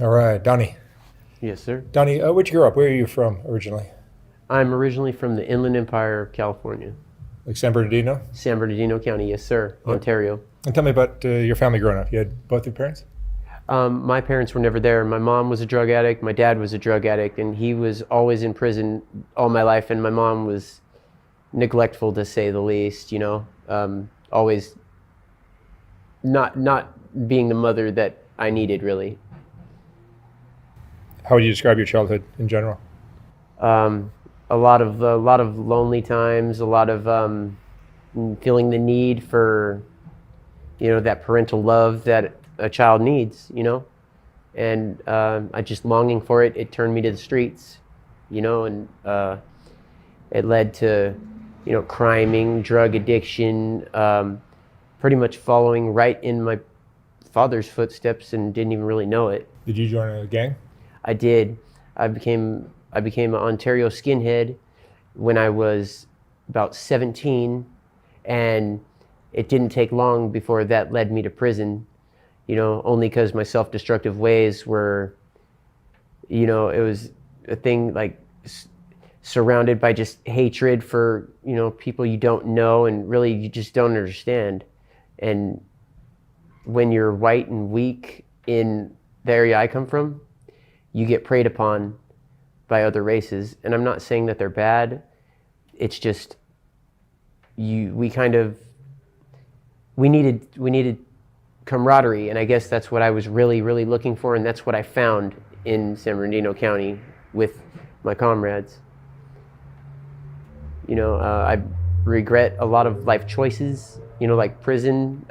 All right, Donny. Yes, sir. Donny, where'd you grow up? Where are you from originally? I'm originally from the Inland Empire of California, Like San Bernardino? San Bernardino County. Yes, sir. Yep. Ontario. And tell me about your family growing up. You had both your parents? My parents were never there. My mom was a drug addict. My dad was a drug addict, and he was always in prison all my life. And my mom was neglectful, to say the least. Always not being the mother that I needed, really. How would you describe your childhood in general? A lot of lonely times, a lot of feeling the need for that parental love that a child needs, and I just longing for it. It turned me to the streets, and it led to criming, drug addiction, pretty much following right in my father's footsteps, and didn't even really know it. Did you join a gang? I did. I became an Ontario Skinhead when I was about 17, and it didn't take long before that led me to prison, only because my self-destructive ways were, it was a thing like surrounded by just hatred for, people you don't know and really you just don't understand. And when you're white and weak in the area I come from, you get preyed upon by other races. And I'm not saying that they're bad. It's just we needed camaraderie, and I guess that's what I was really, really looking for, and that's what I found in San Bernardino County with my comrades. I regret a lot of life choices, like prison.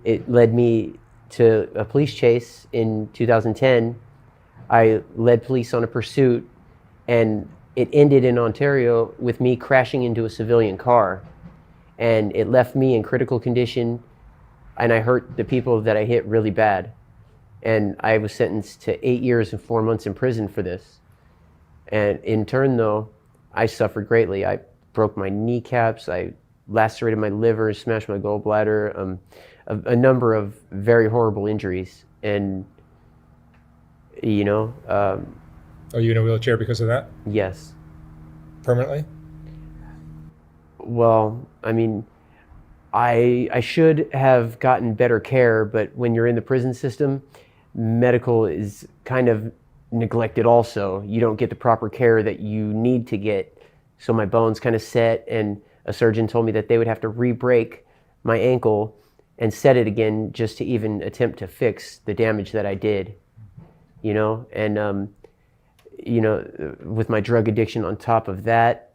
It led me to a police chase in 2010. I led police on a pursuit, and it ended in Ontario with me crashing into a civilian car. And it left me in critical condition, and I hurt the people that I hit really bad. And I was sentenced to 8 years and 4 months in prison for this. And in turn, though, I suffered greatly. I broke my kneecaps, I lacerated my liver, smashed my gallbladder, a number of very horrible injuries. And Are you in a wheelchair because of that? Yes. Permanently? Well, I mean, I should have gotten better care, but when you're in the prison system, medical is kind of neglected also. You don't get the proper care that you need to get. So my bones kind of set, and a surgeon told me that they would have to re-break my ankle and set it again just to even attempt to fix the damage that I did. And with my drug addiction on top of that,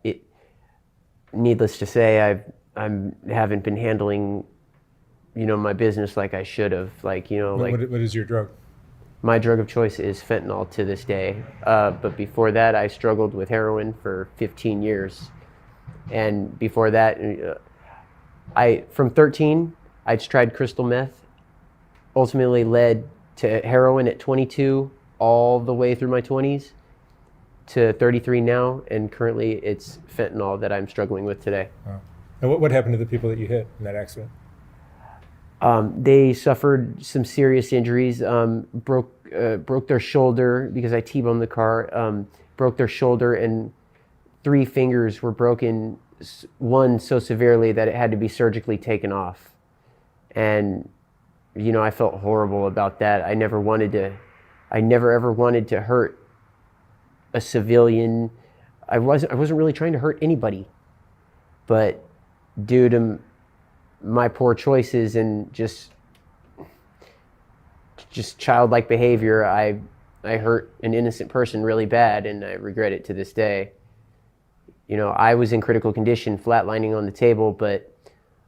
needless to say, I haven't been handling, my business like I should have. What is your drug? My drug of choice is fentanyl to this day. But before that, I struggled with heroin for 15 years. And before that, from 13, I tried crystal meth, ultimately led to heroin at 22, all the way through my 20s to 33 now, and currently it's fentanyl that I'm struggling with today. Wow. And what happened to the people that you hit in that accident? They suffered some serious injuries, broke their shoulder because I T-boned the car, broke their shoulder, and 3 fingers were broken, one so severely that it had to be surgically taken off. And I felt horrible about that. I never ever wanted to hurt a civilian. I wasn't really trying to hurt anybody, but due to my poor choices and just childlike behavior, I hurt an innocent person really bad, and I regret it to this day. I was in critical condition, flatlining on the table, but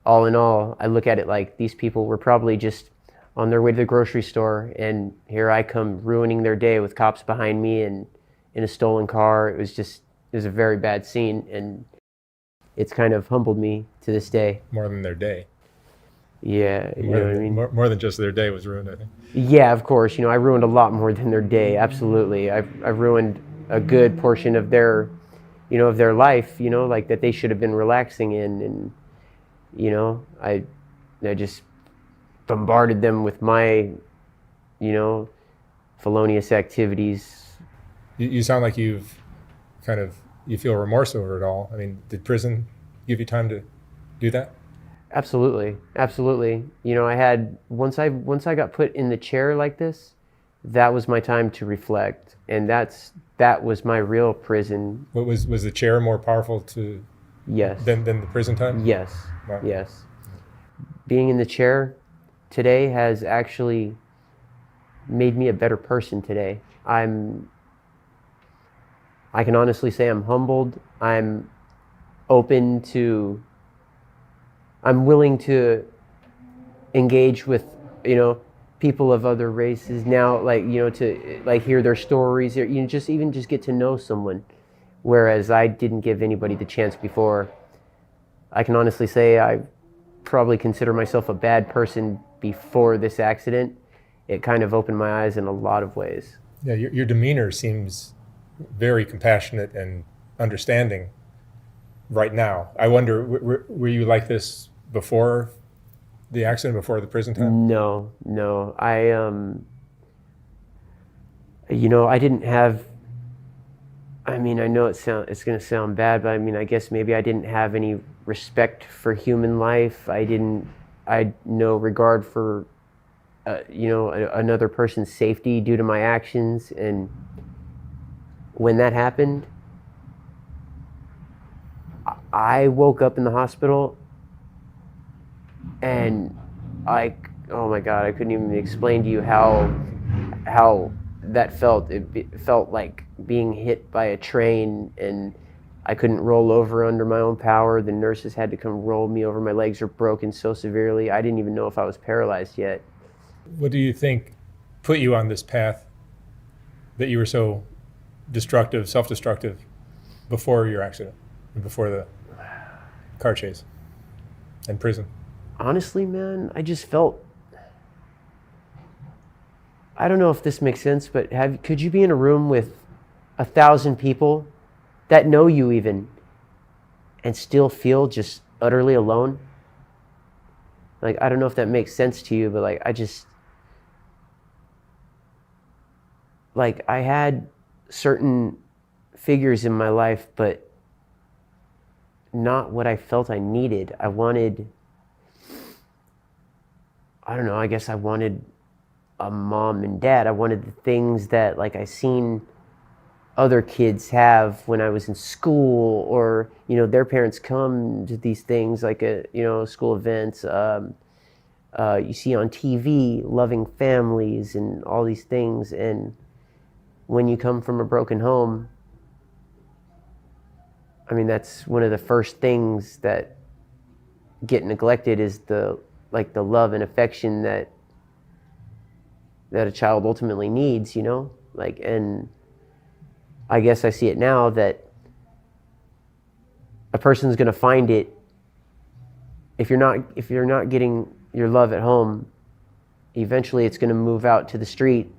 all in all, I look at it like these people were probably just on their way to the grocery store, and here I come ruining their day with cops behind me and in a stolen car. It was a very bad scene, and it's kind of humbled me to this day. More than their day. Yeah, you know what I mean? More than just their day was ruined, I think. Yeah, of course. I ruined a lot more than their day. Absolutely. I've ruined a good portion of their, of their life, like that they should have been relaxing in. And, I just bombarded them with my, felonious activities. You sound like you feel remorse over it all. I mean, did prison give you time to do that? Absolutely. You know, I had, once I got put in the chair like this, that was my time to reflect. And that was my real prison. What was the chair more powerful Yes. than the prison time? Yes. Wow. Yes. Being in the chair today has actually made me a better person today. I can honestly say I'm humbled. I'm willing to engage with, you know, people of other races now, like, you know, to like hear their stories, or, you know, just get to know someone. Whereas I didn't give anybody the chance before. I can honestly say I probably consider myself a bad person before this accident. It kind of opened my eyes in a lot of ways. Yeah, your demeanor seems very compassionate and understanding right now. I wonder, were you like this before the accident, before the prison time? No. You know, I didn't have, I mean, I know it's going to sound bad, but I mean, I guess maybe I didn't have any respect for human life. I had no regard for, you know, another person's safety due to my actions. And when that happened, I woke up in the hospital and oh my God, I couldn't even explain to you how that felt. It felt like being hit by a train, and I couldn't roll over under my own power. The nurses had to come roll me over. My legs were broken so severely, I didn't even know if I was paralyzed yet. What do you think put you on this path that you were so destructive, self-destructive before your accident, and before the car chase and prison? Honestly, man, I just felt, I don't know if this makes sense, but could you be in a room with 1,000 people that know you even, and still feel just utterly alone? Like, I don't know if that makes sense to you, but like, I had certain figures in my life, but not what I felt I needed. I don't know, I guess I wanted a mom and dad. I wanted the things that, like, I seen other kids have when I was in school, or, you know, their parents come to these things, like, you know, school events. You see on TV, loving families and all these things. And when you come from a broken home, I mean, that's one of the first things that get neglected, is the love and affection that a child ultimately needs, you know? Like, and I guess I see it now that a person's gonna find it if you're not getting your love at home. Eventually it's gonna move out to the street,